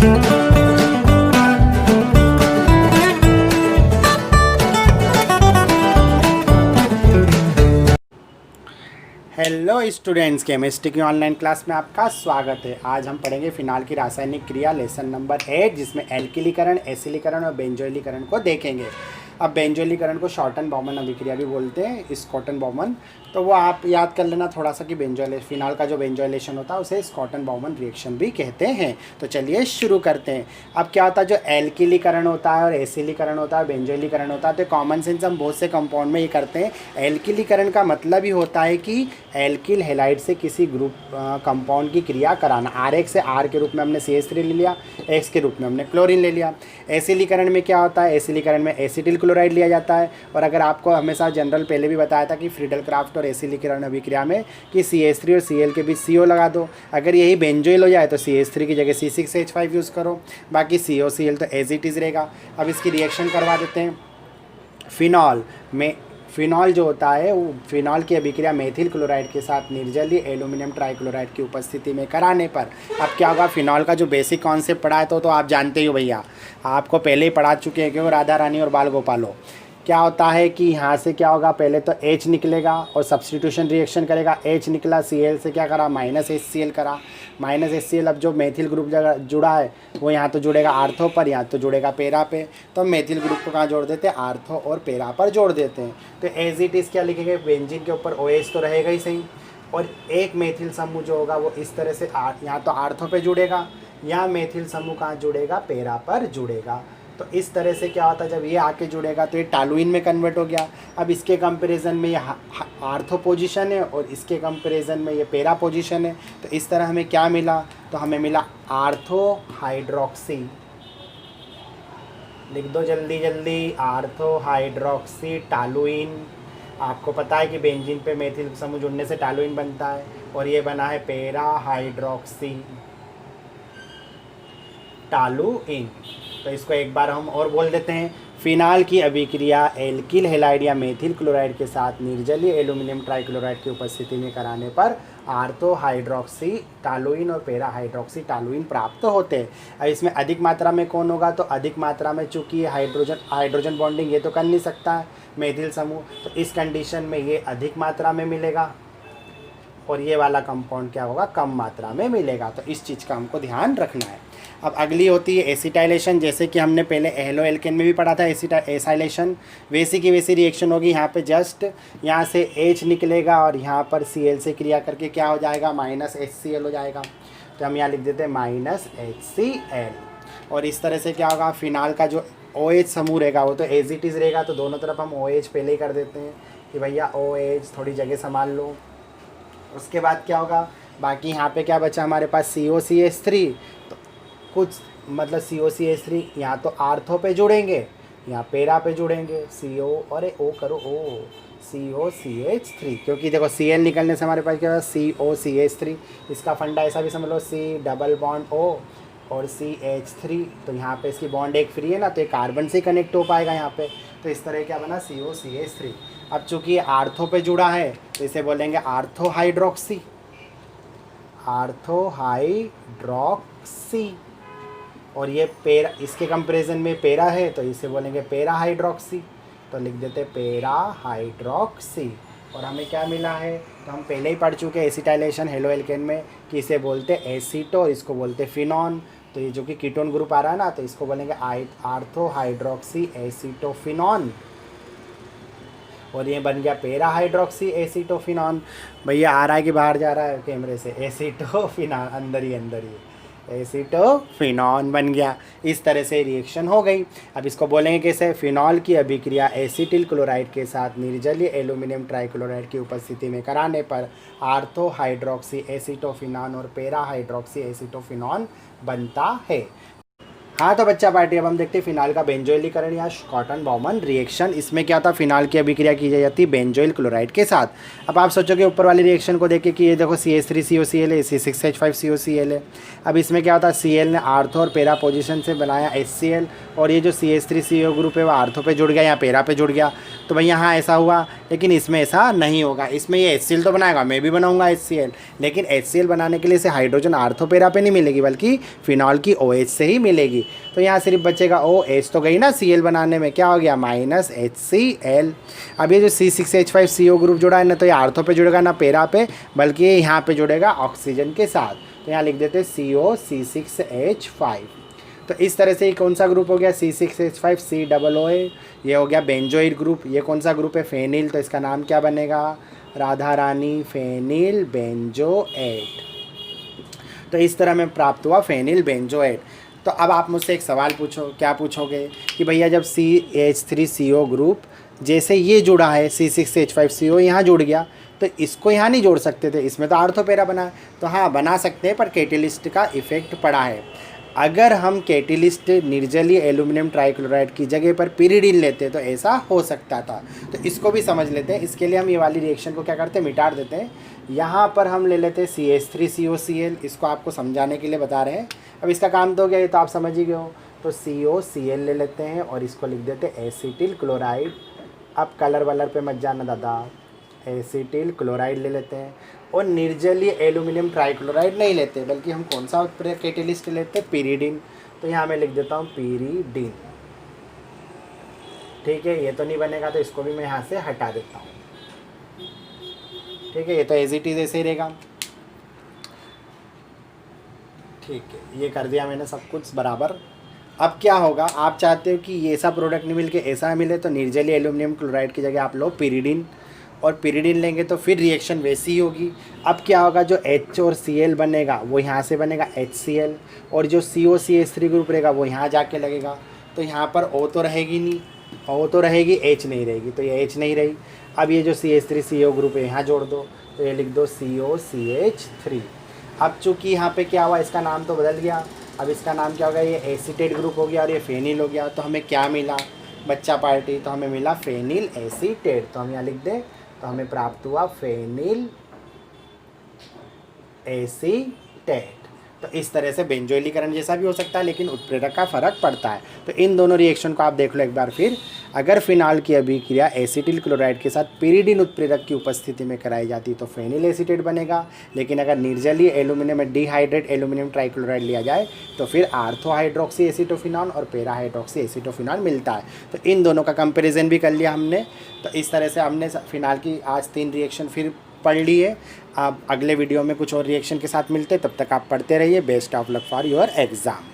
Hello students, chemistry की online class में आपका स्वागत है। आज हम पढ़ेंगे फिनाल की रासायनिक क्रिया लेसन नंबर 8, जिसमें एल्किलीकरण, एसिलीकरण और बेंजोइलीकरण को देखेंगे। अब बेंजोइलीकरण को शॉर्टन बॉमन अभिक्रिया भी बोलते हैं, स्कॉटन बॉमन। तो वो आप याद कर लेना थोड़ा सा कि फिनाल का जो बेंजोइलेशन होता है उसे स्कॉटन बॉमन रिएक्शन भी कहते हैं। तो चलिए शुरू करते हैं। अब क्या होता है, जो एल्किलीकरण होता है और एसिलीकरण होता है, बेंजोइलीकरण होता है, तो कॉमन सेंस हम बहुत से कंपाउंड में ये करते हैं। एल्किलीकरण का मतलब ही होता है कि एल्किल हैलाइड से किसी ग्रुप कंपाउंड की क्रिया कराना। आर से आर के रूप में हमने CH3 ले लिया, एक्स के रूप में हमने क्लोरीन ले लिया। एसिलीकरण में क्या होता है, एसिलीकरण में एसिटिल क्लोराइड लिया जाता है। और अगर आपको हमेशा जनरल पहले भी बताया था कि फ्रीडल क्राफ्ट और एसिलीकरण अभिक्रिया में कि CH3 और Cl के बीच CO लगा दो। अगर यही बेंजोइल हो जाए तो CH3 की जगह C6H5 यूज़ करो, बाकी COCl तो एज इट इज़ रहेगा। अब इसकी रिएक्शन करवा देते हैं। फिनॉल में फिनॉल जो होता है वो फिनॉल की अभिक्रिया मेथिल क्लोराइड के साथ निर्जलीय एल्यूमिनियम ट्राइक्लोराइड की उपस्थिति में कराने पर अब क्या होगा। फिनॉल का जो बेसिक कॉन्सेप्ट पढ़ा है तो आप जानते ही हो भैया, आपको पहले ही पढ़ा चुके हैं क्योंकि राधा रानी और बाल गोपालो। क्या होता है कि यहाँ से क्या होगा, पहले तो H निकलेगा और सब्स्टिट्यूशन रिएक्शन करेगा। H निकला, Cl से क्या करा, -HCl करा। -HCl अब जो मेथिल ग्रुप जगह जुड़ा है वो यहाँ तो जुड़ेगा आर्थो पर, यहाँ तो जुड़ेगा पेरा पे। तो मेथिल ग्रुप को कहाँ जोड़ देते हैं, आर्थो और पेरा पर जोड़ देते हैं। तो एज इट इज़ क्या लिखेंगे, बेंजीन के ऊपर OH तो रहेगा ही सही, और एक मेथिल समूह जो होगा वो इस तरह से यहाँ तो आर्थो पे जुड़ेगा, यहाँ मेथिल समूह कहाँ जुड़ेगा, पेरा पर जुड़ेगा। तो इस तरह से क्या होता है, जब ये आके जुड़ेगा तो ये टालुइन में कन्वर्ट हो गया। अब इसके कंपैरिजन में ये आर्थो पोजीशन है और इसके कंपैरिजन में ये पेरा पोजीशन है। तो इस तरह हमें क्या मिला, तो हमें मिला आर्थो हाइड्रोक्सी। लिख दो जल्दी जल्दी, आर्थो हाइड्रोक्सी टालुइन। आपको पता है कि बेंजीन पे मेथिल समूह जुड़ने से टालुइन बनता है, और ये बना है पेरा हाइड्रोक्सी टालुइन। तो इसको एक बार हम और बोल देते हैं। फिनाल की अभिक्रिया एल्किल हैलाइड या मेथिल क्लोराइड के साथ निर्जलीय एल्यूमिनियम ट्राइक्लोराइड की उपस्थिति में कराने पर आर्थो हाइड्रोक्सी टालुइन और पेरा हाइड्रोक्सी टालुइन प्राप्त होते हैं। अब इसमें अधिक मात्रा में कौन होगा, तो अधिक मात्रा में चूँकि हाइड्रोजन बॉन्डिंग ये तो कर नहीं सकता है मेथिल समूह, तो इस कंडीशन में ये अधिक मात्रा में मिलेगा और ये वाला कंपाउंड क्या होगा, कम मात्रा में मिलेगा। तो इस चीज़ का हमको ध्यान रखना है। अब अगली होती है एसिटाइलेशन। जैसे कि हमने पहले एलो एल्केन में भी पढ़ा था एसाइलेशन, वैसी की वैसी रिएक्शन होगी। यहाँ पे जस्ट यहाँ से H निकलेगा और यहाँ पर Cl से क्रिया करके क्या हो जाएगा, -HCl हो जाएगा। तो हम यहाँ लिख देते हैं -HCl। और इस तरह से क्या होगा, फिनाल का जो OH समूह रहेगा वो तो एज इट इज़ रहेगा। तो दोनों तरफ हम OH पहले ही कर देते हैं कि भैया OH थोड़ी जगह संभाल लो। उसके बाद क्या होगा, बाकी यहाँ पे क्या बचा हमारे पास COCH3। तो कुछ मतलब COCH3 यहाँ तो आर्थो पे जुड़ेंगे, यहाँ पेरा पे जुड़ेंगे। CO और O करो O, COCH3, क्योंकि देखो Cl निकलने से हमारे पास क्या होगा, COCH3। इसका फंडा ऐसा भी समझ लो, C डबल बॉन्ड O और CH3। तो यहाँ पे इसकी बॉन्ड एक फ्री है ना, तो ये कार्बन से कनेक्ट हो पाएगा यहाँ पे। तो इस तरह क्या बना, COCH3। अब चूँकि आर्थो पे जुड़ा है तो इसे बोलेंगे आर्थो हाइड्रोक्सी, आर्थो हाइड्रोक्सी। और ये पेरा, इसके कंपैरिजन में पेरा है तो इसे बोलेंगे पेरा हाइड्रोक्सी। तो लिख देते पेरा हाइड्रोक्सी। और हमें क्या मिला है, तो हम पहले ही पढ़ चुके एसिटाइलेशन हेलो एल्केन में कि इसे बोलते एसीटो, इसको बोलते फिनॉन। तो ये जो कि कीटोन ग्रुप आ रहा है ना, तो इसको बोलेंगे आर्थो हाइड्रोक्सी एसीटोफिनॉन। और ये बन गया पेरा हाइड्रोक्सी एसीटोफिनॉन। भैया आ रहा है कि बाहर जा रहा है कैमरे से, एसीटोफिनॉन, अंदर ही एसीटोफिनॉन बन गया। इस तरह से रिएक्शन हो गई। अब इसको बोलेंगे कैसे, फिनॉल की अभिक्रिया एसिटिल क्लोराइड के साथ निर्जलीय एल्यूमिनियम ट्राइक्लोराइड की उपस्थिति में कराने पर आर्थो हाइड्रोक्सी एसीटोफिनॉन और पेरा हाइड्रोक्सी एसीटोफिनॉन बनता है। हाँ तो बच्चा पार्टी, अब हम देखते हैं फिनाल का बेंजोइलीकरण या कॉटन बॉमन रिएक्शन। इसमें क्या होता है, फिनाल की अभिक्रिया की जाती है बेंजोइल क्लोराइड के साथ। अब आप सोचोगे ऊपर वाली रिएक्शन को देख के कि ये देखो CH3COCl है, C6H5COCl है। अब इसमें क्या होता है, Cl ने आर्थो और पेरा पोजीशन से बनाया HCl, और ये जो CH3CO ग्रुप है वो आर्थो पे जुड़ गया या पेरा पे जुड़ गया। तो भाई यहाँ ऐसा हुआ, लेकिन इसमें ऐसा नहीं होगा। इसमें ये HCl तो बनाएगा, मैं भी बनाऊंगा HCl, लेकिन HCl बनाने के लिए इसे हाइड्रोजन आर्थो पेरा पे नहीं मिलेगी, बल्कि फिनॉल की OH से ही मिलेगी। तो यहाँ सिर्फ बचेगा OH, तो गई ना Cl बनाने में, क्या हो गया -HCl। अब ये जो C6H5CO ग्रुप जुड़ा है ना, तो ये आर्थो पे जुड़ेगा ना पेरा पे, बल्कि ये यहाँ पे जुड़ेगा ऑक्सीजन के साथ। तो यहाँ लिख देते CO C6H5। तो इस तरह से ये कौन सा ग्रुप हो गया, C6H5 COOA, ये हो गया बेंजोइल ग्रुप। ये कौन सा ग्रुप है, फेनिल, तो इसका नाम क्या बनेगा, राधा रानी फेनिल बेंजोएट। तो इस तरह में प्राप्त हुआ फेनिल बेंजोएट। तो अब आप मुझसे एक सवाल पूछो, क्या पूछोगे कि भैया जब CH3CO ग्रुप जैसे ये जुड़ा है, C6H5CO यहाँ जुड़ गया, तो इसको यहाँ नहीं जोड़ सकते थे, इसमें तो आर्थो पेरा बना है। तो हाँ बना सकते हैं, पर कैटेलिस्ट का इफेक्ट पड़ा है। अगर हम कैटेलिस्ट निर्जलीय एल्यूमिनियम ट्राइक्लोराइड की जगह पर पिरिडीन लेते तो ऐसा हो सकता था। तो इसको भी समझ लेते हैं। इसके लिए हम ये वाली रिएक्शन को क्या करते हैं, मिटा देते हैं। यहाँ पर हम ले लेते हैं CH3COCl, इसको आपको समझाने के लिए बता रहे हैं। अब इसका काम तो हो गया, ये तो आप समझ ही गए हो। तो COCl ले लेते हैं और इसको लिख देते हैं एसिटिल क्लोराइड। अब कलर वलर पे मत जाना दादा, एसिटिल क्लोराइड ले लेते हैं। और निर्जलीय एल्यूमिनियम ट्राइक्लोराइड नहीं लेते, बल्कि हम कौन सा कैटेलिस्ट लेते हैं, पिरिडीन। तो यहाँ मैं लिख देता हूँ पिरिडीन। ठीक है, ये तो नहीं बनेगा, तो इसको भी मैं यहाँ से हटा देता हूँ। ठीक है, ये तो एज इट इज ऐसे ही रहेगा। ठीक है, ये कर दिया मैंने सब कुछ बराबर। अब क्या होगा, आप चाहते हो कि ये ऐसा प्रोडक्ट नहीं मिल के ऐसा मिले, तो निर्जलीय एल्यूमिनियम क्लोराइड की जगह आप लो पिरिडीन, और पिरिडीन लेंगे तो फिर रिएक्शन वैसी ही होगी। अब क्या होगा, जो H और Cl बनेगा वो यहाँ से बनेगा HCl, और जो COCH3 ग्रुप रहेगा वो यहाँ जाके लगेगा। तो यहाँ पर O तो रहेगी नहीं, O तो रहेगी, H नहीं रहेगी, तो ये H नहीं रही। अब ये जो CH3CO ग्रुप है यहाँ जोड़ दो, तो ये लिख दो COCH3। अब चूँकि यहाँ पे क्या हुआ, इसका नाम तो बदल गया। अब इसका नाम क्या होगा, ये एसीटेट ग्रुप हो गया और ये फेनिल हो गया। तो हमें क्या मिला बच्चा पार्टी, तो हमें मिला फेनिल एसीटेट। तो हम यहाँ लिख दें, तो हमें प्राप्त हुआ फेनिल एसीटेट। तो इस तरह से बेंजोइलीकरण जैसा भी हो सकता है, लेकिन उत्प्रेरक का फर्क पड़ता है। तो इन दोनों रिएक्शन को आप देख लो एक बार फिर। अगर फिनाल की अभिक्रिया एसिटिल क्लोराइड के साथ पिरिडीन उत्प्रेरक की उपस्थिति में कराई जाती तो फेनिल एसीटेट बनेगा, लेकिन अगर निर्जलीय एल्यूमिनियम में डिहाइड्रेट एल्यूमिनियम ट्राइक्लोराइड लिया जाए तो फिर आर्थो हाइड्रोक्सी एसीटोफिनॉल और पेरा हाइड्रोक्सी एसीटोफिनॉल मिलता है। तो इन दोनों का कंपेरिजन भी कर लिया हमने। तो इस तरह से हमने फिनाल की आज 3 रिएक्शन फिर पढ़ लिए। आप अगले वीडियो में कुछ और रिएक्शन के साथ मिलते, तब तक आप पढ़ते रहिए। Best of luck for your exam.